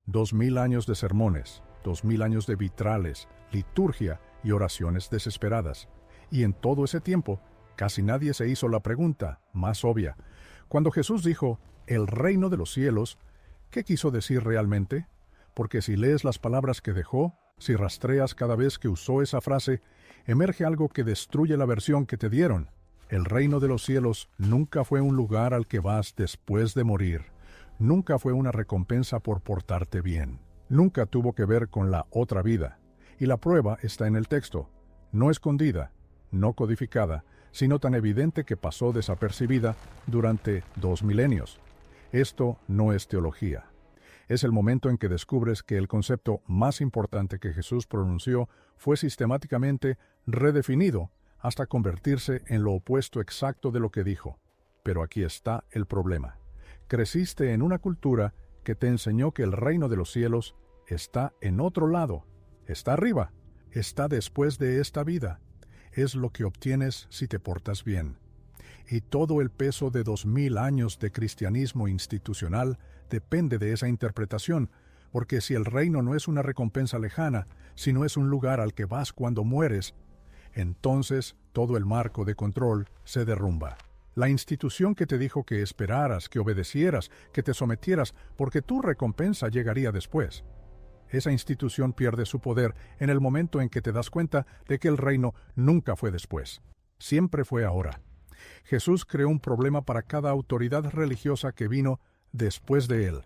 2000 años de sermones, 2000 años de vitrales, liturgia y oraciones desesperadas. Y en todo ese tiempo, casi nadie se hizo la pregunta más obvia. Cuando Jesús dijo, el reino de los cielos, ¿qué quiso decir realmente? Porque si lees las palabras que dejó, si rastreas cada vez que usó esa frase, emerge algo que destruye la versión que te dieron. El reino de los cielos nunca fue un lugar al que vas después de morir. Nunca fue una recompensa por portarte bien. Nunca tuvo que ver con la otra vida. Y la prueba está en el texto, no escondida, no codificada, sino tan evidente que pasó desapercibida durante 2 milenios. Esto no es teología. Es el momento en que descubres que el concepto más importante que Jesús pronunció fue sistemáticamente redefinido hasta convertirse en lo opuesto exacto de lo que dijo. Pero aquí está el problema. Creciste en una cultura que te enseñó que el reino de los cielos está en otro lado, está arriba, está después de esta vida. Es lo que obtienes si te portas bien. Y todo el peso de 2000 años de cristianismo institucional depende de esa interpretación, porque si el reino no es una recompensa lejana, sino es un lugar al que vas cuando mueres, entonces todo el marco de control se derrumba. La institución que te dijo que esperaras, que obedecieras, que te sometieras, porque tu recompensa llegaría después. Esa institución pierde su poder en el momento en que te das cuenta de que el reino nunca fue después. Siempre fue ahora. Jesús creó un problema para cada autoridad religiosa que vino después de él.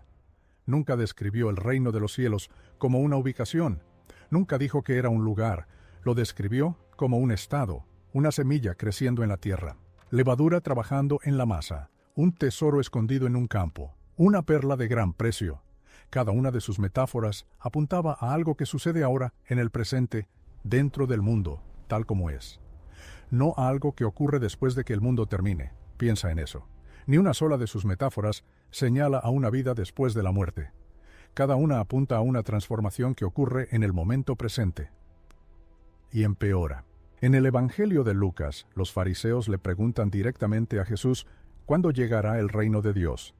Nunca describió el reino de los cielos como una ubicación. Nunca dijo que era un lugar. Lo describió como un estado, una semilla creciendo en la tierra, levadura trabajando en la masa, un tesoro escondido en un campo, una perla de gran precio. Cada una de sus metáforas apuntaba a algo que sucede ahora, en el presente, dentro del mundo, tal como es. No a algo que ocurre después de que el mundo termine. Piensa en eso. Ni una sola de sus metáforas señala a una vida después de la muerte. Cada una apunta a una transformación que ocurre en el momento presente. Y empeora. En el Evangelio de Lucas, los fariseos le preguntan directamente a Jesús ¿cuándo llegará el reino de Dios?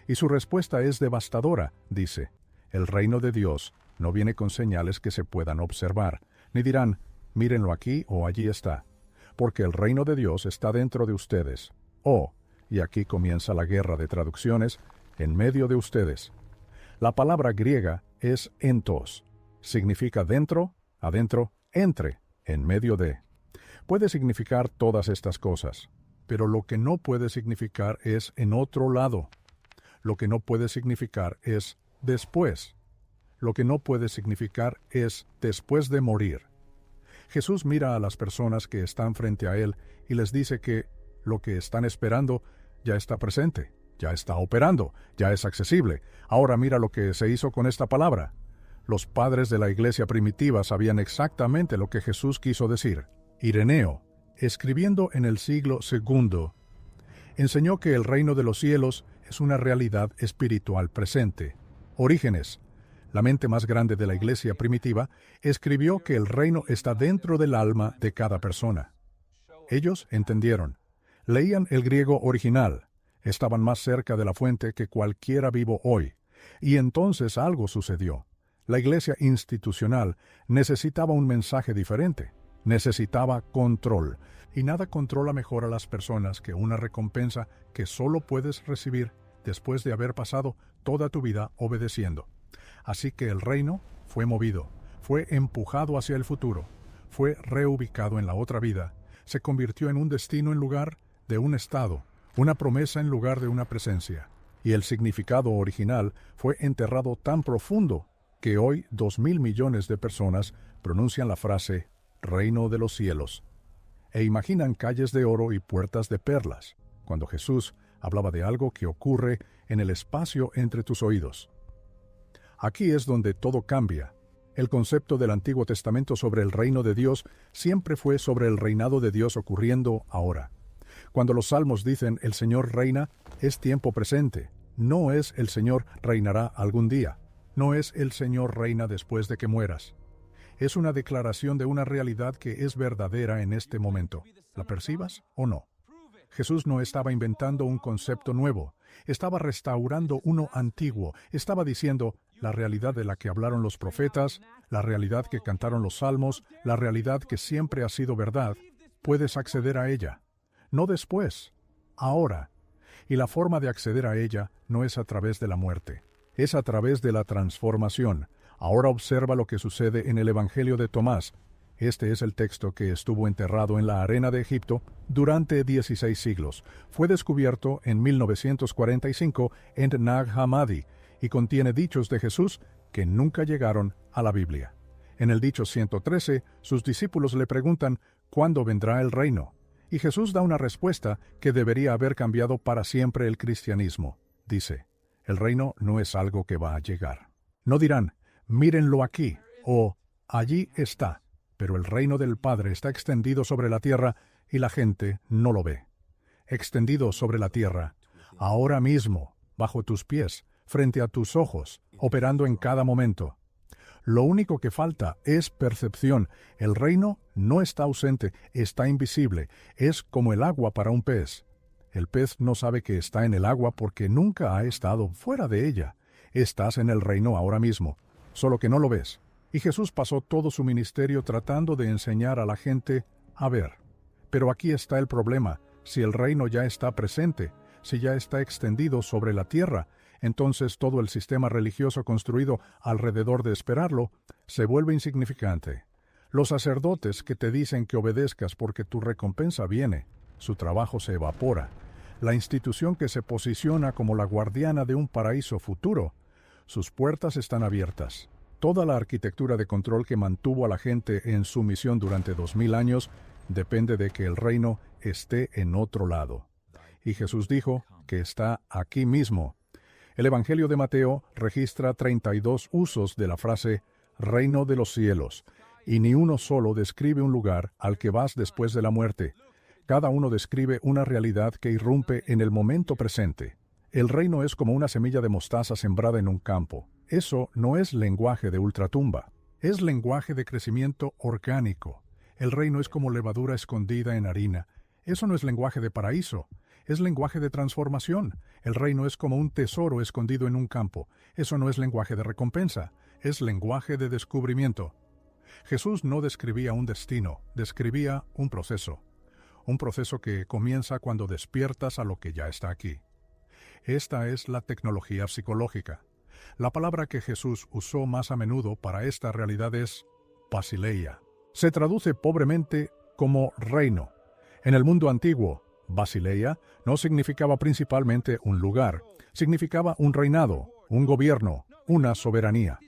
Y su respuesta es devastadora, dice, el reino de Dios no viene con señales que se puedan observar, ni dirán, mírenlo aquí o allí está, porque el reino de Dios está dentro de ustedes. Y aquí comienza la guerra de traducciones, en medio de ustedes. La palabra griega es entos, significa dentro, adentro, entre, en medio de. Puede significar todas estas cosas, pero lo que no puede significar es en otro lado. Lo que no puede significar es después. Lo que no puede significar es después de morir. Jesús mira a las personas que están frente a él y les dice que lo que están esperando ya está presente, ya está operando, ya es accesible. Ahora mira lo que se hizo con esta palabra. Los padres de la iglesia primitiva sabían exactamente lo que Jesús quiso decir. Ireneo, escribiendo en el siglo II, enseñó que el reino de los cielos es una realidad espiritual presente. Orígenes, la mente más grande de la iglesia primitiva, escribió que el reino está dentro del alma de cada persona. Ellos entendieron. Leían el griego original. Estaban más cerca de la fuente que cualquiera vivo hoy. Y entonces algo sucedió. La iglesia institucional necesitaba un mensaje diferente. Necesitaba control. Y nada controla mejor a las personas que una recompensa que solo puedes recibir después de haber pasado toda tu vida obedeciendo. Así que el reino fue movido, fue empujado hacia el futuro, fue reubicado en la otra vida, se convirtió en un destino en lugar de un estado, una promesa en lugar de una presencia. Y el significado original fue enterrado tan profundo que hoy 2.000 millones de personas pronuncian la frase «Reino de los cielos» e imaginan calles de oro y puertas de perlas, cuando Jesús hablaba de algo que ocurre en el espacio entre tus oídos. Aquí es donde todo cambia. El concepto del Antiguo Testamento sobre el reino de Dios siempre fue sobre el reinado de Dios ocurriendo ahora. Cuando los salmos dicen «El Señor reina», es tiempo presente. No es «El Señor reinará algún día». No es «El Señor reina después de que mueras». Es una declaración de una realidad que es verdadera en este momento. ¿La percibas o no? Jesús no estaba inventando un concepto nuevo. Estaba restaurando uno antiguo. Estaba diciendo, la realidad de la que hablaron los profetas, la realidad que cantaron los salmos, la realidad que siempre ha sido verdad, puedes acceder a ella. No después, ahora. Y la forma de acceder a ella no es a través de la muerte, es a través de la transformación. Ahora observa lo que sucede en el Evangelio de Tomás. Este es el texto que estuvo enterrado en la arena de Egipto durante 16 siglos. Fue descubierto en 1945 en Nag Hammadi y contiene dichos de Jesús que nunca llegaron a la Biblia. En el dicho 113, sus discípulos le preguntan ¿cuándo vendrá el reino? Y Jesús da una respuesta que debería haber cambiado para siempre el cristianismo. Dice, el reino no es algo que va a llegar. No dirán, mírenlo aquí, o allí está. Pero el reino del Padre está extendido sobre la tierra y la gente no lo ve. Extendido sobre la tierra, ahora mismo, bajo tus pies, frente a tus ojos, operando en cada momento. Lo único que falta es percepción. El reino no está ausente, está invisible. Es como el agua para un pez. El pez no sabe que está en el agua porque nunca ha estado fuera de ella. Estás en el reino ahora mismo, solo que no lo ves. Y Jesús pasó todo su ministerio tratando de enseñar a la gente a ver. Pero aquí está el problema. Si el reino ya está presente, si ya está extendido sobre la tierra, entonces todo el sistema religioso construido alrededor de esperarlo se vuelve insignificante. Los sacerdotes que te dicen que obedezcas porque tu recompensa viene, su trabajo se evapora. La institución que se posiciona como la guardiana de un paraíso futuro, sus puertas están abiertas. Toda la arquitectura de control que mantuvo a la gente en sumisión durante 2000 años depende de que el reino esté en otro lado. Y Jesús dijo que está aquí mismo. El Evangelio de Mateo registra 32 usos de la frase reino de los cielos, y ni uno solo describe un lugar al que vas después de la muerte. Cada uno describe una realidad que irrumpe en el momento presente. El reino es como una semilla de mostaza sembrada en un campo. Eso no es lenguaje de ultratumba, es lenguaje de crecimiento orgánico. El reino es como levadura escondida en harina. Eso no es lenguaje de paraíso, es lenguaje de transformación. El reino es como un tesoro escondido en un campo. Eso no es lenguaje de recompensa, es lenguaje de descubrimiento. Jesús no describía un destino, describía un proceso. Un proceso que comienza cuando despiertas a lo que ya está aquí. Esta es la tecnología psicológica. La palabra que Jesús usó más a menudo para esta realidad es basileia. Se traduce pobremente como reino. En el mundo antiguo, basileia no significaba principalmente un lugar, significaba un reinado, un gobierno, una soberanía.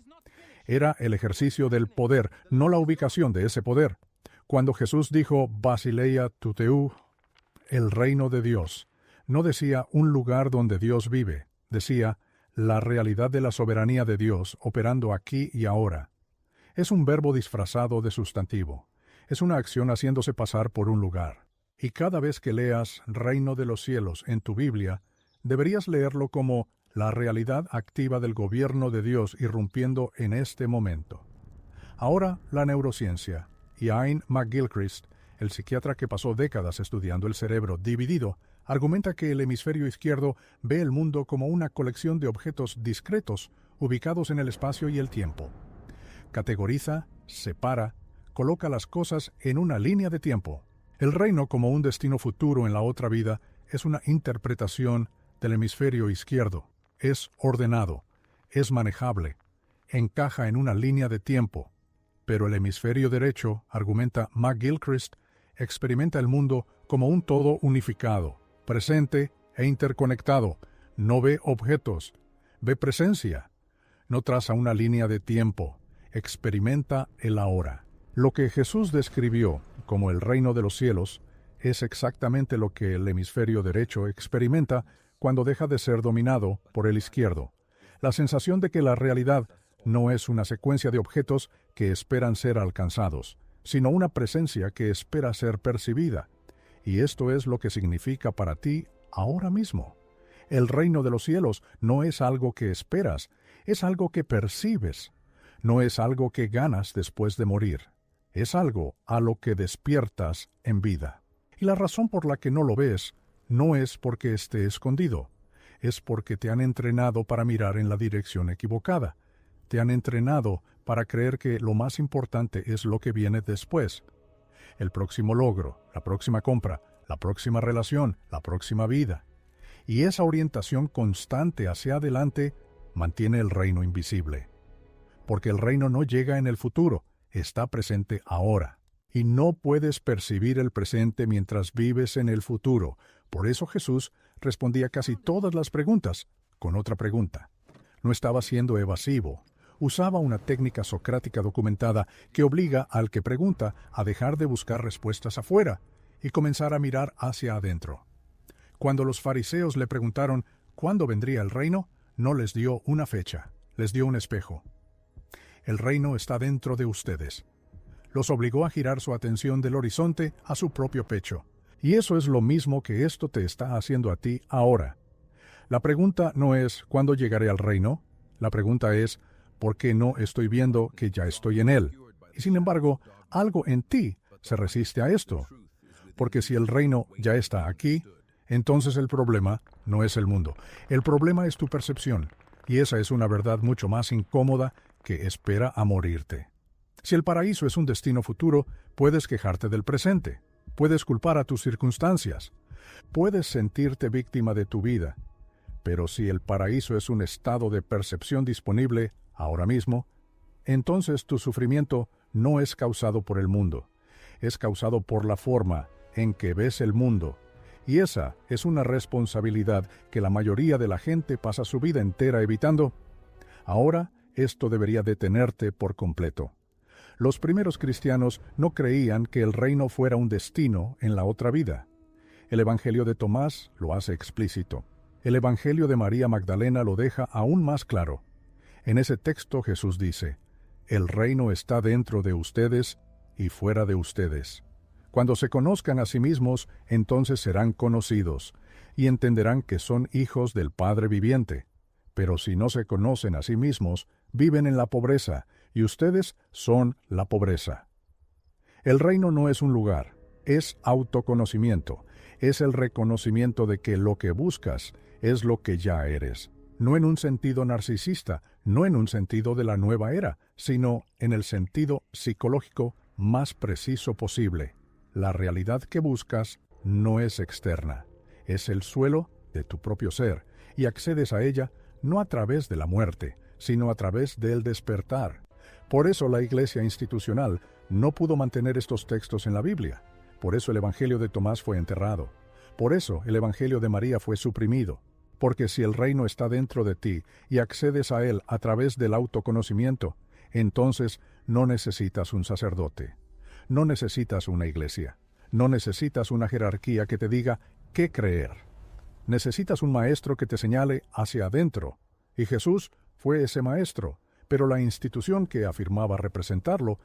Era el ejercicio del poder, no la ubicación de ese poder. Cuando Jesús dijo basileia tuteu, el reino de Dios, no decía un lugar donde Dios vive, decía la realidad de la soberanía de Dios operando aquí y ahora. Es un verbo disfrazado de sustantivo. Es una acción haciéndose pasar por un lugar. Y cada vez que leas Reino de los Cielos en tu Biblia, deberías leerlo como la realidad activa del gobierno de Dios irrumpiendo en este momento. Ahora la neurociencia. Iain McGilchrist, el psiquiatra que pasó décadas estudiando el cerebro dividido, argumenta que el hemisferio izquierdo ve el mundo como una colección de objetos discretos ubicados en el espacio y el tiempo. Categoriza, separa, coloca las cosas en una línea de tiempo. El reino como un destino futuro en la otra vida es una interpretación del hemisferio izquierdo. Es ordenado, es manejable, encaja en una línea de tiempo. Pero el hemisferio derecho, argumenta McGilchrist, experimenta el mundo como un todo unificado, presente e interconectado. No ve objetos, ve presencia. No traza una línea de tiempo, experimenta el ahora. Lo que Jesús describió como el reino de los cielos es exactamente lo que el hemisferio derecho experimenta cuando deja de ser dominado por el izquierdo. La sensación de que la realidad no es una secuencia de objetos que esperan ser alcanzados, sino una presencia que espera ser percibida. Y esto es lo que significa para ti ahora mismo. El reino de los cielos no es algo que esperas, es algo que percibes. No es algo que ganas después de morir. Es algo a lo que despiertas en vida. Y la razón por la que no lo ves no es porque esté escondido, es porque te han entrenado para mirar en la dirección equivocada. te han entrenado para creer que lo más importante es lo que viene después. El próximo logro, la próxima compra, la próxima relación, la próxima vida. Y esa orientación constante hacia adelante mantiene el reino invisible. Porque el reino no llega en el futuro, está presente ahora. Y no puedes percibir el presente mientras vives en el futuro. Por eso Jesús respondía casi todas las preguntas con otra pregunta. No estaba siendo evasivo. Usaba una técnica socrática documentada que obliga al que pregunta a dejar de buscar respuestas afuera y comenzar a mirar hacia adentro. Cuando los fariseos le preguntaron cuándo vendría el reino, no les dio una fecha, les dio un espejo. El reino está dentro de ustedes. Los obligó a girar su atención del horizonte a su propio pecho. Y eso es lo mismo que esto te está haciendo a ti ahora. La pregunta no es ¿cuándo llegaré al reino? La pregunta es ¿por qué no estoy viendo que ya estoy en él? Y sin embargo, algo en ti se resiste a esto. Porque si el reino ya está aquí, entonces el problema no es el mundo. El problema es tu percepción. Y esa es una verdad mucho más incómoda que espera a morirte. Si el paraíso es un destino futuro, puedes quejarte del presente. Puedes culpar a tus circunstancias. Puedes sentirte víctima de tu vida. Pero si el paraíso es un estado de percepción disponible ahora mismo, entonces tu sufrimiento no es causado por el mundo. Es causado por la forma en que ves el mundo. Y esa es una responsabilidad que la mayoría de la gente pasa su vida entera evitando. Ahora, esto debería detenerte por completo. Los primeros cristianos no creían que el reino fuera un destino en la otra vida. El Evangelio de Tomás lo hace explícito. El Evangelio de María Magdalena lo deja aún más claro. En ese texto Jesús dice, «El reino está dentro de ustedes y fuera de ustedes». Cuando se conozcan a sí mismos, entonces serán conocidos, y entenderán que son hijos del Padre viviente. Pero si no se conocen a sí mismos, viven en la pobreza, y ustedes son la pobreza. El reino no es un lugar, es autoconocimiento, es el reconocimiento de que lo que buscas es lo que ya eres. No en un sentido narcisista, no en un sentido de la nueva era, sino en el sentido psicológico más preciso posible. La realidad que buscas no es externa, es el suelo de tu propio ser, y accedes a ella no a través de la muerte, sino a través del despertar. Por eso la Iglesia institucional no pudo mantener estos textos en la Biblia. Por eso el Evangelio de Tomás fue enterrado. Por eso el Evangelio de María fue suprimido. Porque si el reino está dentro de ti y accedes a él a través del autoconocimiento, entonces no necesitas un sacerdote. No necesitas una iglesia. No necesitas una jerarquía que te diga qué creer. Necesitas un maestro que te señale hacia adentro. Y Jesús fue ese maestro, pero la institución que afirmaba representarlo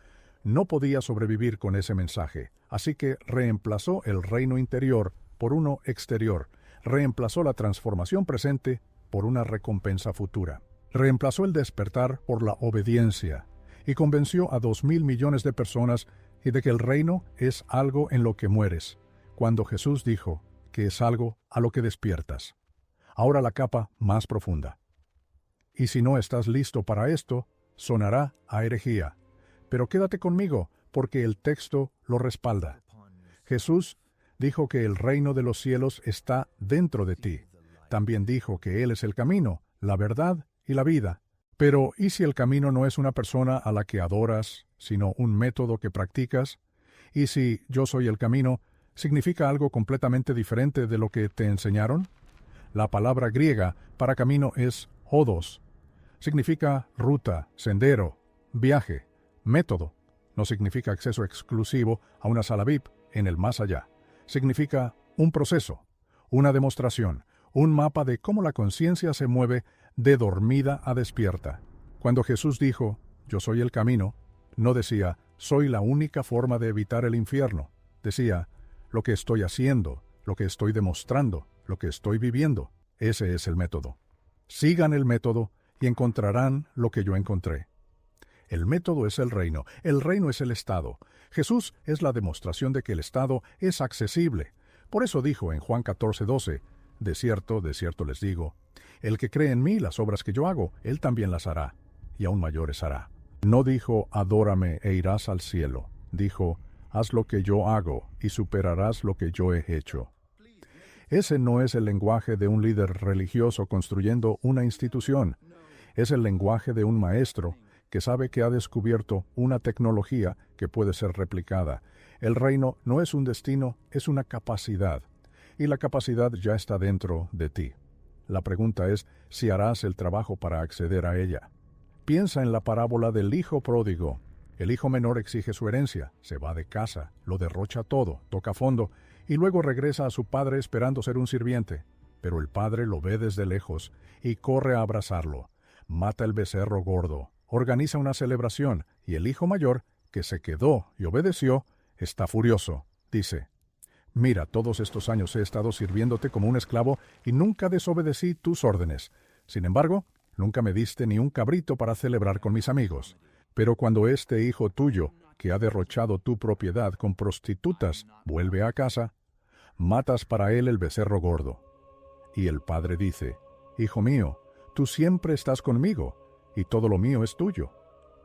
no podía sobrevivir con ese mensaje, así que reemplazó el reino interior por uno exterior, reemplazó la transformación presente por una recompensa futura, reemplazó el despertar por la obediencia, y convenció a 2.000 millones de personas de que el reino es algo en lo que mueres, cuando Jesús dijo que es algo a lo que despiertas. Ahora la capa más profunda. Y si no estás listo para esto, sonará a herejía. Pero quédate conmigo, porque el texto lo respalda. Jesús dijo que el reino de los cielos está dentro de ti. También dijo que Él es el camino, la verdad y la vida. Pero, ¿y si el camino no es una persona a la que adoras, sino un método que practicas? ¿Y si yo soy el camino, significa algo completamente diferente de lo que te enseñaron? La palabra griega para camino es odos. Significa ruta, sendero, viaje, método. No significa acceso exclusivo a una sala VIP en el más allá. Significa un proceso, una demostración, un mapa de cómo la conciencia se mueve de dormida a despierta. Cuando Jesús dijo, «Yo soy el camino», no decía, «Soy la única forma de evitar el infierno». Decía, «Lo que estoy haciendo, lo que estoy demostrando, lo que estoy viviendo, ese es el método». Sigan el método y encontrarán lo que yo encontré. El método es el reino es el Estado. Jesús es la demostración de que el Estado es accesible. Por eso dijo en Juan 14:12, de cierto les digo, el que cree en mí, las obras que yo hago, él también las hará. y aún mayores hará. No dijo, adórame e irás al cielo. Dijo, haz lo que yo hago y superarás lo que yo he hecho. Ese no es el lenguaje de un líder religioso construyendo una institución. Es el lenguaje de un maestro que sabe que ha descubierto una tecnología que puede ser replicada. El reino no es un destino, es una capacidad. Y la capacidad ya está dentro de ti. La pregunta es si harás el trabajo para acceder a ella. Piensa en la parábola del hijo pródigo. El hijo menor exige su herencia, se va de casa, lo derrocha todo, toca fondo, y luego regresa a su padre esperando ser un sirviente. Pero el padre lo ve desde lejos y corre a abrazarlo. Mata el becerro gordo, organiza una celebración, y el hijo mayor, que se quedó y obedeció, está furioso. Dice, mira, todos estos años he estado sirviéndote como un esclavo y nunca desobedecí tus órdenes. Sin embargo, nunca me diste ni un cabrito para celebrar con mis amigos. Pero cuando este hijo tuyo, que ha derrochado tu propiedad con prostitutas, vuelve a casa, matas para él el becerro gordo. Y el padre dice, hijo mío, tú siempre estás conmigo, y todo lo mío es tuyo.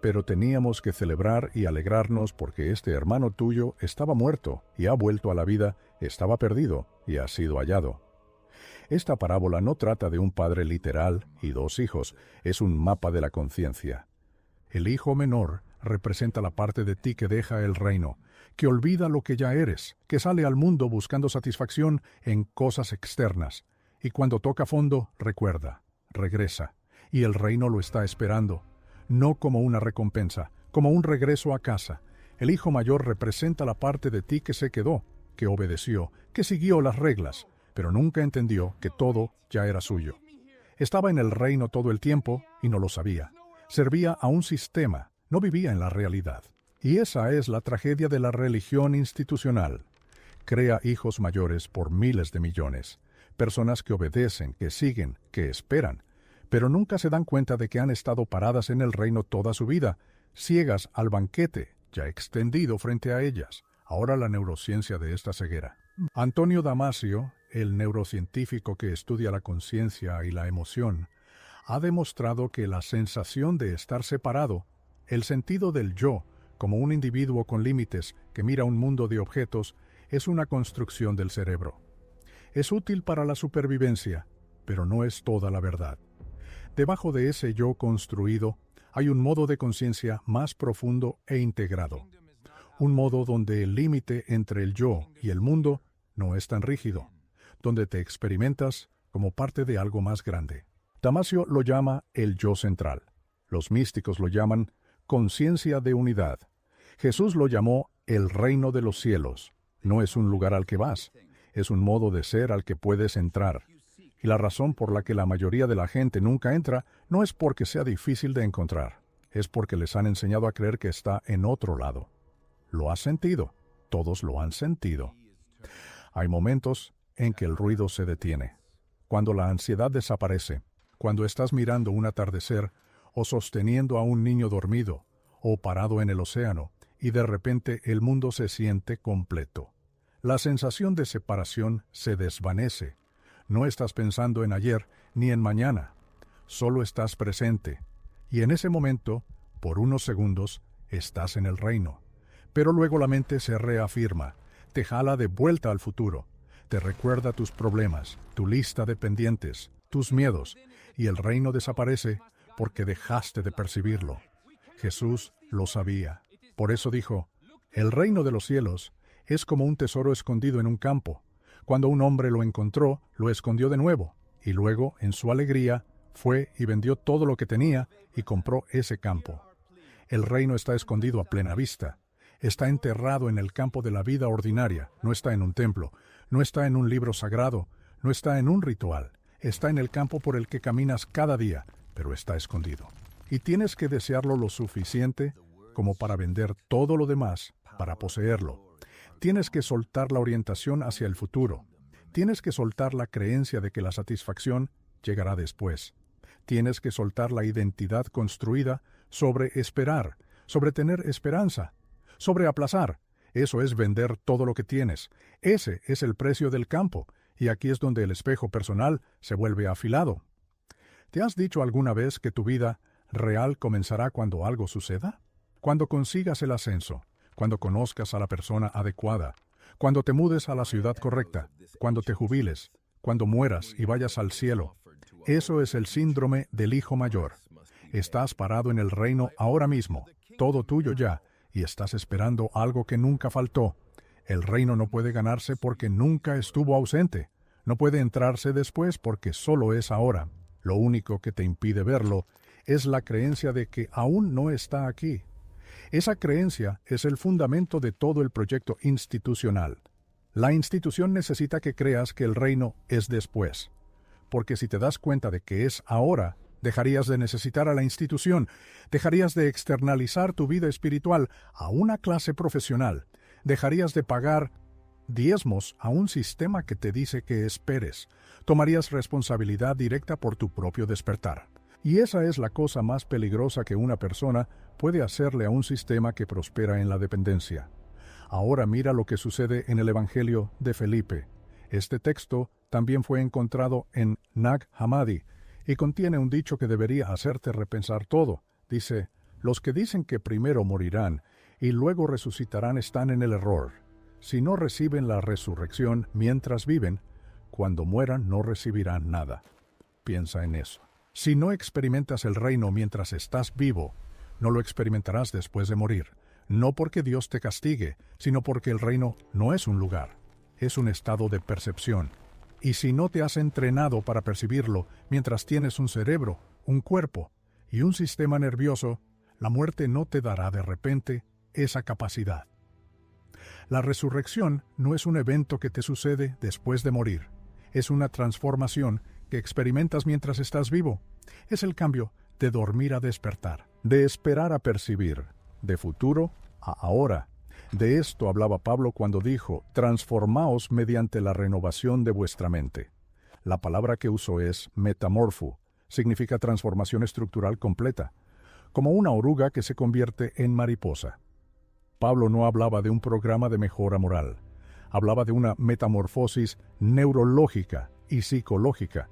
Pero teníamos que celebrar y alegrarnos porque este hermano tuyo estaba muerto y ha vuelto a la vida, estaba perdido y ha sido hallado. Esta parábola no trata de un padre literal y dos hijos, es un mapa de la conciencia. El hijo menor representa la parte de ti que deja el reino, que olvida lo que ya eres, que sale al mundo buscando satisfacción en cosas externas, y cuando toca fondo, recuerda, regresa, y el reino lo está esperando, no como una recompensa, como un regreso a casa. El hijo mayor representa la parte de ti que se quedó, que obedeció, que siguió las reglas, pero nunca entendió que todo ya era suyo. Estaba en el reino todo el tiempo y no lo sabía. Servía a un sistema, no vivía en la realidad. Y esa es la tragedia de la religión institucional. Crea hijos mayores por miles de millones, personas que obedecen, que siguen, que esperan, pero nunca se dan cuenta de que han estado paradas en el reino toda su vida, ciegas al banquete, ya extendido frente a ellas. Ahora la neurociencia de esta ceguera. Antonio Damasio, el neurocientífico que estudia la conciencia y la emoción, ha demostrado que la sensación de estar separado, el sentido del yo, como un individuo con límites que mira un mundo de objetos, es una construcción del cerebro. Es útil para la supervivencia, pero no es toda la verdad. Debajo de ese yo construido hay un modo de conciencia más profundo e integrado. Un modo donde el límite entre el yo y el mundo no es tan rígido, donde te experimentas como parte de algo más grande. Damasio lo llama el yo central. Los místicos lo llaman conciencia de unidad. Jesús lo llamó el reino de los cielos. No es un lugar al que vas, es un modo de ser al que puedes entrar. Y la razón por la que la mayoría de la gente nunca entra no es porque sea difícil de encontrar, es porque les han enseñado a creer que está en otro lado. ¿Lo has sentido? Todos lo han sentido. Hay momentos en que el ruido se detiene, cuando la ansiedad desaparece, cuando estás mirando un atardecer o sosteniendo a un niño dormido o parado en el océano y de repente el mundo se siente completo. La sensación de separación se desvanece. No estás pensando en ayer ni en mañana, solo estás presente, y en ese momento, por unos segundos, estás en el reino. Pero luego la mente se reafirma, te jala de vuelta al futuro, te recuerda tus problemas, tu lista de pendientes, tus miedos, y el reino desaparece porque dejaste de percibirlo. Jesús lo sabía. Por eso dijo, el reino de los cielos es como un tesoro escondido en un campo. Cuando un hombre lo encontró, lo escondió de nuevo, y luego, en su alegría, fue y vendió todo lo que tenía y compró ese campo. El reino está escondido a plena vista. Está enterrado en el campo de la vida ordinaria, no está en un templo, no está en un libro sagrado, no está en un ritual. Está en el campo por el que caminas cada día, pero está escondido. Y tienes que desearlo lo suficiente como para vender todo lo demás, para poseerlo. Tienes que soltar la orientación hacia el futuro. Tienes que soltar la creencia de que la satisfacción llegará después. Tienes que soltar la identidad construida sobre esperar, sobre tener esperanza, sobre aplazar. Eso es vender todo lo que tienes. Ese es el precio del campo. Y aquí es donde el espejo personal se vuelve afilado. ¿Te has dicho alguna vez que tu vida real comenzará cuando algo suceda. Cuando consigas el ascenso, cuando conozcas a la persona adecuada, cuando te mudes a la ciudad correcta, cuando te jubiles, cuando mueras y vayas al cielo. Eso es el síndrome del hijo mayor. Estás parado en el reino ahora mismo, todo tuyo ya, y estás esperando algo que nunca faltó. El reino no puede ganarse porque nunca estuvo ausente. No puede entrarse después porque solo es ahora. Lo único que te impide verlo es la creencia de que aún no está aquí. Esa creencia es el fundamento de todo el proyecto institucional. La institución necesita que creas que el reino es después. Porque si te das cuenta de que es ahora, dejarías de necesitar a la institución, dejarías de externalizar tu vida espiritual a una clase profesional, dejarías de pagar diezmos a un sistema que te dice que esperes, tomarías responsabilidad directa por tu propio despertar. Y esa es la cosa más peligrosa que una persona puede hacerle a un sistema que prospera en la dependencia. Ahora mira lo que sucede en el Evangelio de Felipe. Este texto también fue encontrado en Nag Hammadi y contiene un dicho que debería hacerte repensar todo. Dice, los que dicen que primero morirán y luego resucitarán están en el error. Si no reciben la resurrección mientras viven, cuando mueran no recibirán nada. Piensa en eso. Si no experimentas el reino mientras estás vivo, no lo experimentarás después de morir. No porque Dios te castigue, sino porque el reino no es un lugar, es un estado de percepción. Y si no te has entrenado para percibirlo mientras tienes un cerebro, un cuerpo y un sistema nervioso, la muerte no te dará de repente esa capacidad. La resurrección no es un evento que te sucede después de morir. Es una transformación que experimentas mientras estás vivo. Es el cambio de dormir a despertar, de esperar a percibir, de futuro a ahora. De esto hablaba Pablo cuando dijo, transformaos mediante la renovación de vuestra mente. La palabra que usó es metamorfo, significa transformación estructural completa, como una oruga que se convierte en mariposa. Pablo no hablaba de un programa de mejora moral, hablaba de una metamorfosis neurológica y psicológica.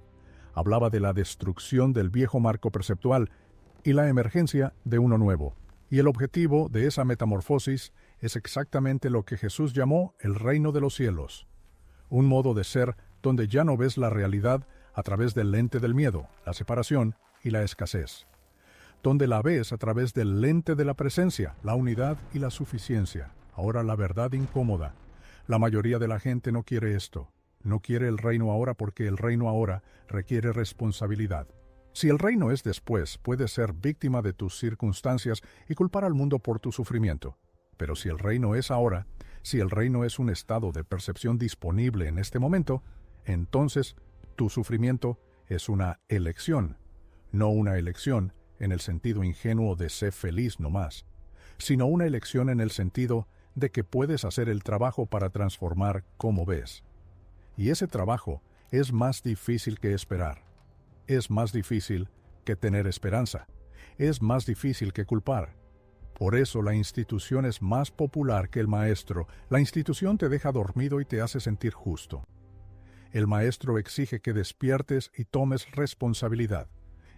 Hablaba de la destrucción del viejo marco perceptual y la emergencia de uno nuevo. Y el objetivo de esa metamorfosis es exactamente lo que Jesús llamó el reino de los cielos. Un modo de ser donde ya no ves la realidad a través del lente del miedo, la separación y la escasez. Donde la ves a través del lente de la presencia, la unidad y la suficiencia. Ahora la verdad incómoda. La mayoría de la gente no quiere esto. No quiere el reino ahora porque el reino ahora requiere responsabilidad. Si el reino es después, puedes ser víctima de tus circunstancias y culpar al mundo por tu sufrimiento. Pero si el reino es ahora, si el reino es un estado de percepción disponible en este momento, entonces tu sufrimiento es una elección. No una elección en el sentido ingenuo de ser feliz nomás, sino una elección en el sentido de que puedes hacer el trabajo para transformar cómo ves. Y ese trabajo es más difícil que esperar. Es más difícil que tener esperanza. Es más difícil que culpar. Por eso la institución es más popular que el maestro. La institución te deja dormido y te hace sentir justo. El maestro exige que despiertes y tomes responsabilidad.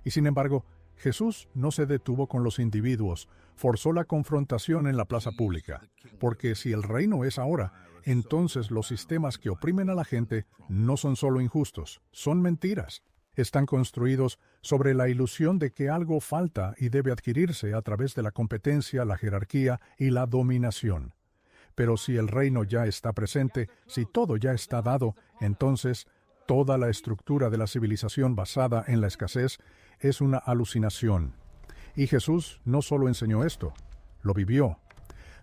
Y sin embargo, Jesús no se detuvo con los individuos, forzó la confrontación en la plaza pública, porque si el reino es ahora, entonces los sistemas que oprimen a la gente no son solo injustos, son mentiras. Están construidos sobre la ilusión de que algo falta y debe adquirirse a través de la competencia, la jerarquía y la dominación. Pero si el reino ya está presente, si todo ya está dado, entonces toda la estructura de la civilización basada en la escasez es una alucinación. Y Jesús no solo enseñó esto, lo vivió.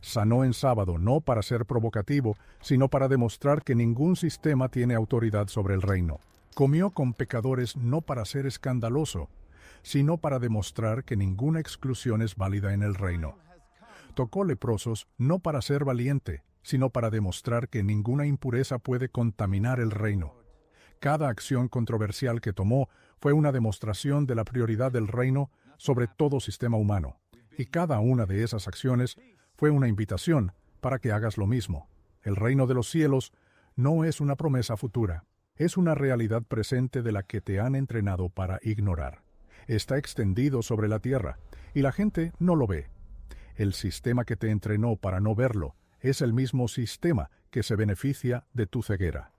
Sanó en sábado no para ser provocativo, sino para demostrar que ningún sistema tiene autoridad sobre el reino. Comió con pecadores no para ser escandaloso, sino para demostrar que ninguna exclusión es válida en el reino. Tocó leprosos no para ser valiente, sino para demostrar que ninguna impureza puede contaminar el reino. Cada acción controversial que tomó fue una demostración de la prioridad del reino sobre todo sistema humano, y cada una de esas acciones fue una invitación para que hagas lo mismo. El reino de los cielos no es una promesa futura, es una realidad presente de la que te han entrenado para ignorar. Está extendido sobre la tierra, y la gente no lo ve. El sistema que te entrenó para no verlo es el mismo sistema que se beneficia de tu ceguera.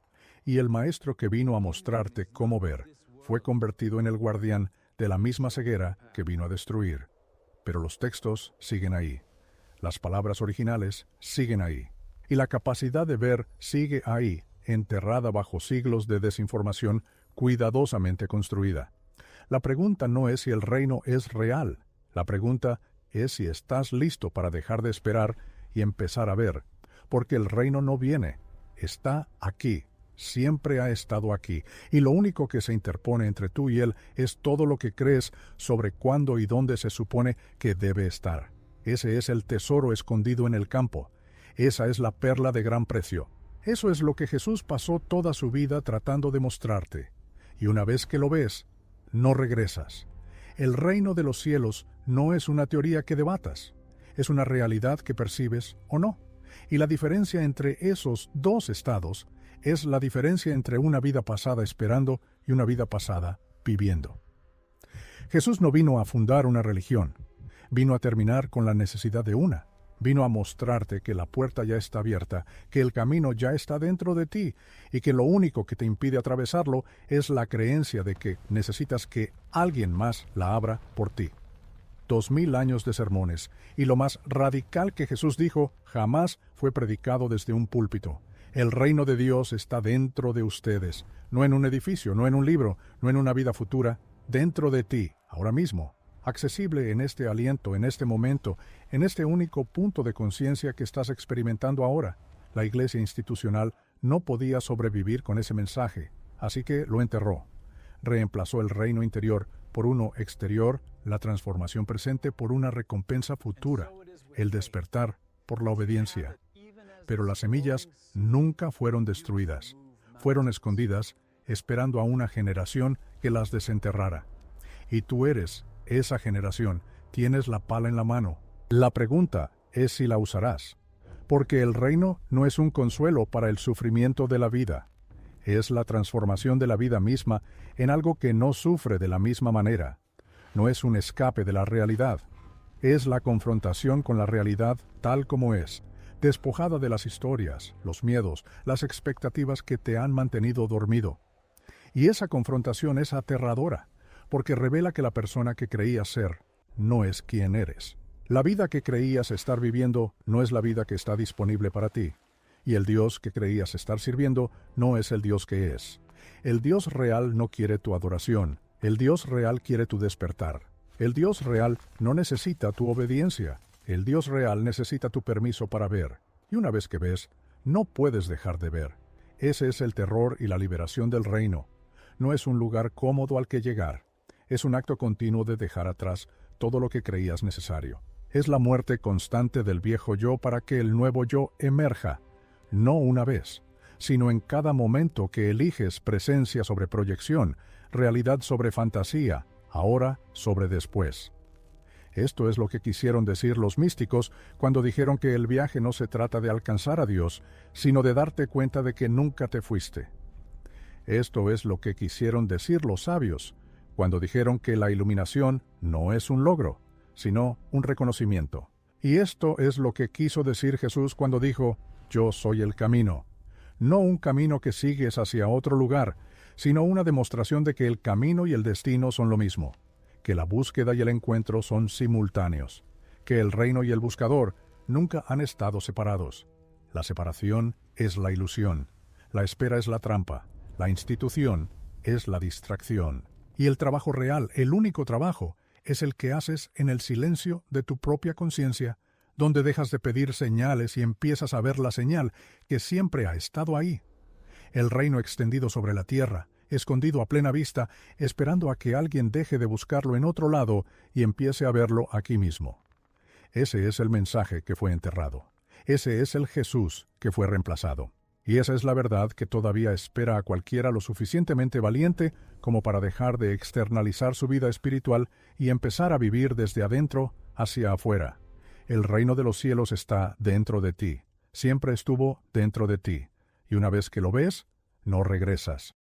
Y el maestro que vino a mostrarte cómo ver fue convertido en el guardián de la misma ceguera que vino a destruir. Pero los textos siguen ahí. Las palabras originales siguen ahí. Y la capacidad de ver sigue ahí, enterrada bajo siglos de desinformación cuidadosamente construida. La pregunta no es si el reino es real. La pregunta es si estás listo para dejar de esperar y empezar a ver. Porque el reino no viene. Está aquí. Siempre ha estado aquí. Y lo único que se interpone entre tú y él es todo lo que crees sobre cuándo y dónde se supone que debe estar. Ese es el tesoro escondido en el campo. Esa es la perla de gran precio. Eso es lo que Jesús pasó toda su vida tratando de mostrarte. Y una vez que lo ves, no regresas. El reino de los cielos no es una teoría que debatas. Es una realidad que percibes o no. Y la diferencia entre esos dos estados es la diferencia entre una vida pasada esperando y una vida pasada viviendo. Jesús no vino a fundar una religión. Vino a terminar con la necesidad de una. Vino a mostrarte que la puerta ya está abierta, que el camino ya está dentro de ti y que lo único que te impide atravesarlo es la creencia de que necesitas que alguien más la abra por ti. 2000 años de sermones, y lo más radical que Jesús dijo jamás fue predicado desde un púlpito. El reino de Dios está dentro de ustedes, no en un edificio, no en un libro, no en una vida futura, dentro de ti, ahora mismo. Accesible en este aliento, en este momento, en este único punto de conciencia que estás experimentando ahora. La iglesia institucional no podía sobrevivir con ese mensaje, así que lo enterró. Reemplazó el reino interior por uno exterior, la transformación presente por una recompensa futura, el despertar por la obediencia. Pero las semillas nunca fueron destruidas, fueron escondidas, esperando a una generación que las desenterrara. Y tú eres esa generación, tienes la pala en la mano. La pregunta es si la usarás, porque el reino no es un consuelo para el sufrimiento de la vida. Es la transformación de la vida misma en algo que no sufre de la misma manera. No es un escape de la realidad. Es la confrontación con la realidad tal como es, despojada de las historias, los miedos, las expectativas que te han mantenido dormido. Y esa confrontación es aterradora, porque revela que la persona que creías ser no es quien eres. La vida que creías estar viviendo no es la vida que está disponible para ti. Y el Dios que creías estar sirviendo no es el Dios que es. El Dios real no quiere tu adoración. El Dios real quiere tu despertar. El Dios real no necesita tu obediencia. El Dios real necesita tu permiso para ver. Y una vez que ves, no puedes dejar de ver. Ese es el terror y la liberación del reino. No es un lugar cómodo al que llegar. Es un acto continuo de dejar atrás todo lo que creías necesario. Es la muerte constante del viejo yo para que el nuevo yo emerja. No una vez, sino en cada momento que eliges presencia sobre proyección, realidad sobre fantasía, ahora sobre después. Esto es lo que quisieron decir los místicos cuando dijeron que el viaje no se trata de alcanzar a Dios, sino de darte cuenta de que nunca te fuiste. Esto es lo que quisieron decir los sabios cuando dijeron que la iluminación no es un logro, sino un reconocimiento. Y esto es lo que quiso decir Jesús cuando dijo: Yo soy el camino. No un camino que sigues hacia otro lugar, sino una demostración de que el camino y el destino son lo mismo, que la búsqueda y el encuentro son simultáneos, que el reino y el buscador nunca han estado separados. La separación es la ilusión, la espera es la trampa, la institución es la distracción. Y el trabajo real, el único trabajo, es el que haces en el silencio de tu propia conciencia, donde dejas de pedir señales y empiezas a ver la señal que siempre ha estado ahí. El reino extendido sobre la tierra, escondido a plena vista, esperando a que alguien deje de buscarlo en otro lado y empiece a verlo aquí mismo. Ese es el mensaje que fue enterrado. Ese es el Jesús que fue reemplazado. Y esa es la verdad que todavía espera a cualquiera lo suficientemente valiente como para dejar de externalizar su vida espiritual y empezar a vivir desde adentro hacia afuera. El reino de los cielos está dentro de ti. Siempre estuvo dentro de ti. Y una vez que lo ves, no regresas.